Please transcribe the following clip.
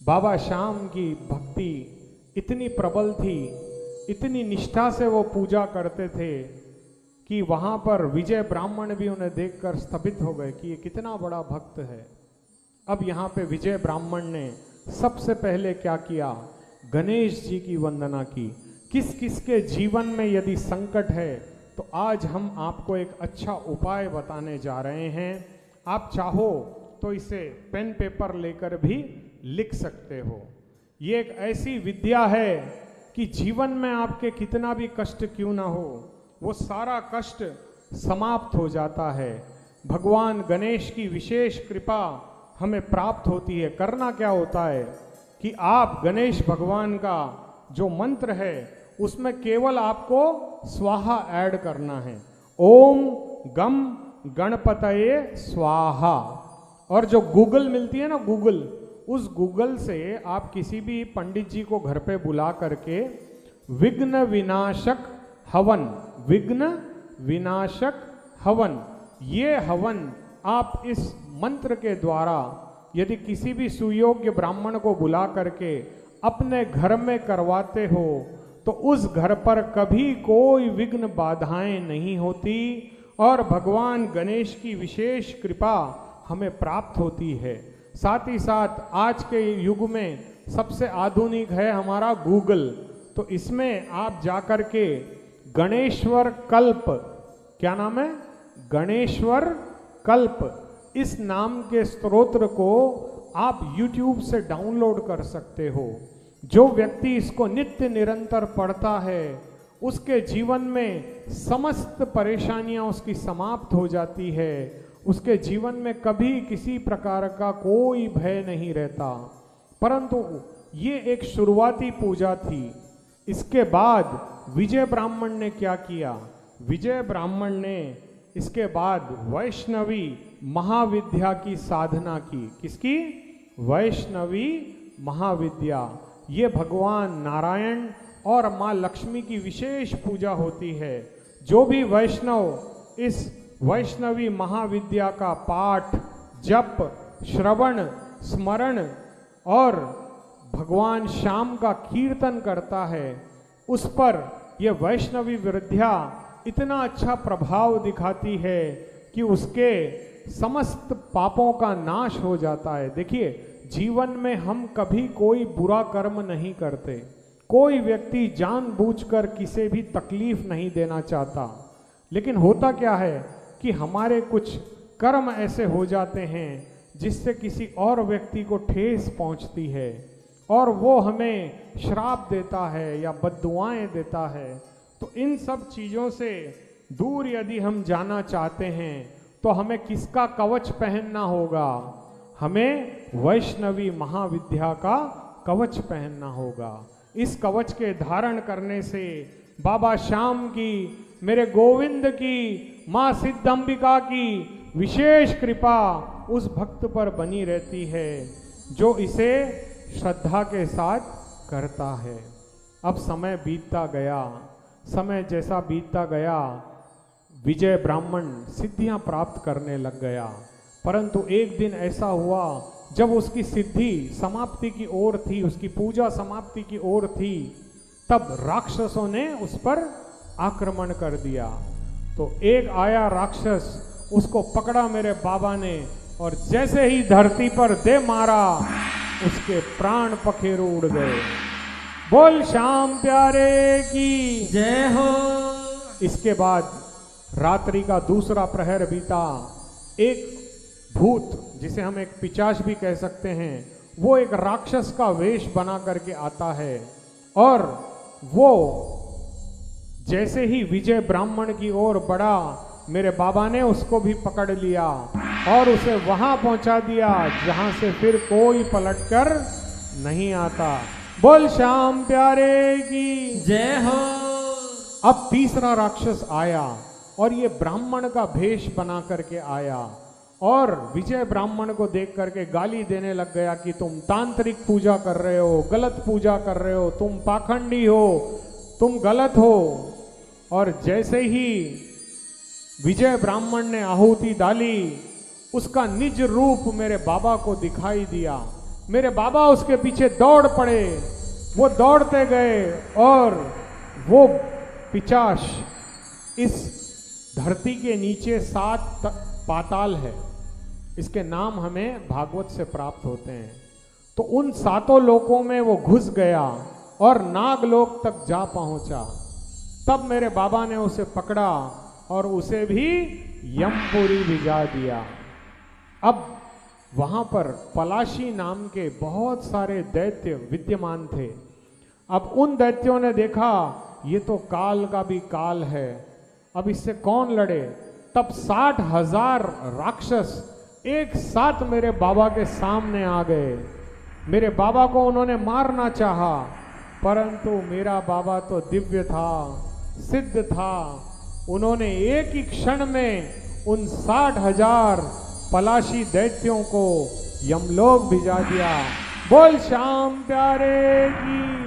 बाबा श्याम की भक्ति इतनी प्रबल थी, इतनी निष्ठा से वो पूजा करते थे कि वहां पर विजय ब्राह्मण भी उन्हें देखकर स्तंभित हो गए कि ये कितना बड़ा भक्त है। अब यहाँ पे विजय ब्राह्मण ने सबसे पहले क्या किया, गणेश जी की वंदना की। किस किस के जीवन में यदि संकट है तो आज हम आपको एक अच्छा उपाय बताने जा रहे हैं। आप चाहो तो इसे पेन पेपर लेकर भी लिख सकते हो। ये एक ऐसी विद्या है कि जीवन में आपके कितना भी कष्ट क्यों ना हो, वो सारा कष्ट समाप्त हो जाता है। भगवान गणेश की विशेष कृपा हमें प्राप्त होती है। करना क्या होता है कि आप गणेश भगवान का जो मंत्र है उसमें केवल आपको स्वाहा ऐड करना है। ओम गम गणपतये स्वाहा। और जो गूगल मिलती है ना, गूगल, उस गूगल से आप किसी भी पंडित जी को घर पे बुला करके विघ्न विनाशक हवन, विघ्न विनाशक हवन, ये हवन आप इस मंत्र के द्वारा यदि किसी भी सुयोग्य ब्राह्मण को बुला करके अपने घर में करवाते हो तो उस घर पर कभी कोई विघ्न बाधाएं नहीं होती और भगवान गणेश की विशेष कृपा हमें प्राप्त होती है। साथ ही साथ आज के युग में सबसे आधुनिक है हमारा गूगल, तो इसमें आप जाकर के गणेश्वर कल्प, क्या नाम है, गणेश्वर कल्प, इस नाम के स्तोत्र को आप YouTube से डाउनलोड कर सकते हो। जो व्यक्ति इसको नित्य निरंतर पढ़ता है उसके जीवन में समस्त परेशानियां उसकी समाप्त हो जाती है। उसके जीवन में कभी किसी प्रकार का कोई भय नहीं रहता। परंतु ये एक शुरुआती पूजा थी। इसके बाद विजय ब्राह्मण ने क्या किया, विजय ब्राह्मण ने इसके बाद वैष्णवी महाविद्या की साधना की। किसकी? वैष्णवी महाविद्या। ये भगवान नारायण और माँ लक्ष्मी की विशेष पूजा होती है। जो भी वैष्णव इस वैष्णवी महाविद्या का पाठ, जप, श्रवण, स्मरण और भगवान श्याम का कीर्तन करता है, उस पर यह वैष्णवी विद्या इतना अच्छा प्रभाव दिखाती है कि उसके समस्त पापों का नाश हो जाता है। देखिए, जीवन में हम कभी कोई बुरा कर्म नहीं करते। कोई व्यक्ति जानबूझकर किसी भी तकलीफ नहीं देना चाहता, लेकिन होता क्या है कि हमारे कुछ कर्म ऐसे हो जाते हैं जिससे किसी और व्यक्ति को ठेस पहुंचती है और वो हमें श्राप देता है या बद्दुआएं देता है। तो इन सब चीज़ों से दूर यदि हम जाना चाहते हैं तो हमें किसका कवच पहनना होगा? हमें वैष्णवी महाविद्या का कवच पहनना होगा। इस कवच के धारण करने से बाबा श्याम की, मेरे गोविंद की, माँ सिद्धंबिका की विशेष कृपा उस भक्त पर बनी रहती है जो इसे श्रद्धा के साथ करता है। अब समय बीतता गया, समय जैसा बीतता गया, विजय ब्राह्मण सिद्धियां प्राप्त करने लग गया। परंतु एक दिन ऐसा हुआ जब उसकी सिद्धि समाप्ति की ओर थी, उसकी पूजा समाप्ति की ओर थी, तब राक्षसों ने उस पर आक्रमण कर दिया। तो एक आया राक्षस, उसको पकड़ा मेरे बाबा ने और जैसे ही धरती पर दे मारा, उसके प्राण पखेरु उड़ गए। बोल श्याम प्यारे की जय हो। इसके बाद रात्रि का दूसरा प्रहर बीता। एक भूत, जिसे हम एक पिशाच भी कह सकते हैं, वो एक राक्षस का वेश बना करके आता है और वो जैसे ही विजय ब्राह्मण की ओर बढ़ा, मेरे बाबा ने उसको भी पकड़ लिया और उसे वहां पहुंचा दिया जहां से फिर कोई पलटकर नहीं आता। बोल श्याम प्यारे की जय हो। अब तीसरा राक्षस आया और ये ब्राह्मण का भेष बना करके आया और विजय ब्राह्मण को देख करके गाली देने लग गया कि तुम तांत्रिक पूजा कर रहे हो, गलत पूजा कर रहे हो, तुम पाखंडी हो, तुम गलत हो। और जैसे ही विजय ब्राह्मण ने आहुति डाली, उसका निज रूप मेरे बाबा को दिखाई दिया। मेरे बाबा उसके पीछे दौड़ पड़े। वो दौड़ते गए और वो पिशाच, इस धरती के नीचे 7 पाताल है, इसके नाम हमें भागवत से प्राप्त होते हैं। तो उन 7 लोकों में वो घुस गया और नागलोक तक जा पहुंचा। तब मेरे बाबा ने उसे पकड़ा और उसे भी यमपुरी भिजा दिया। अब वहां पर पलाशी नाम के बहुत सारे दैत्य विद्यमान थे। अब उन दैत्यों ने देखा ये तो काल का भी काल है, अब इससे कौन लड़े। तब 60,000 राक्षस एक साथ मेरे बाबा के सामने आ गए। मेरे बाबा को उन्होंने मारना चाहा, परंतु मेरा बाबा तो दिव्य था, सिद्ध था। उन्होंने एक ही क्षण में उन 60,000 पलाशी दैत्यों को यमलोक भिजा दिया। बोल श्याम प्यारे की।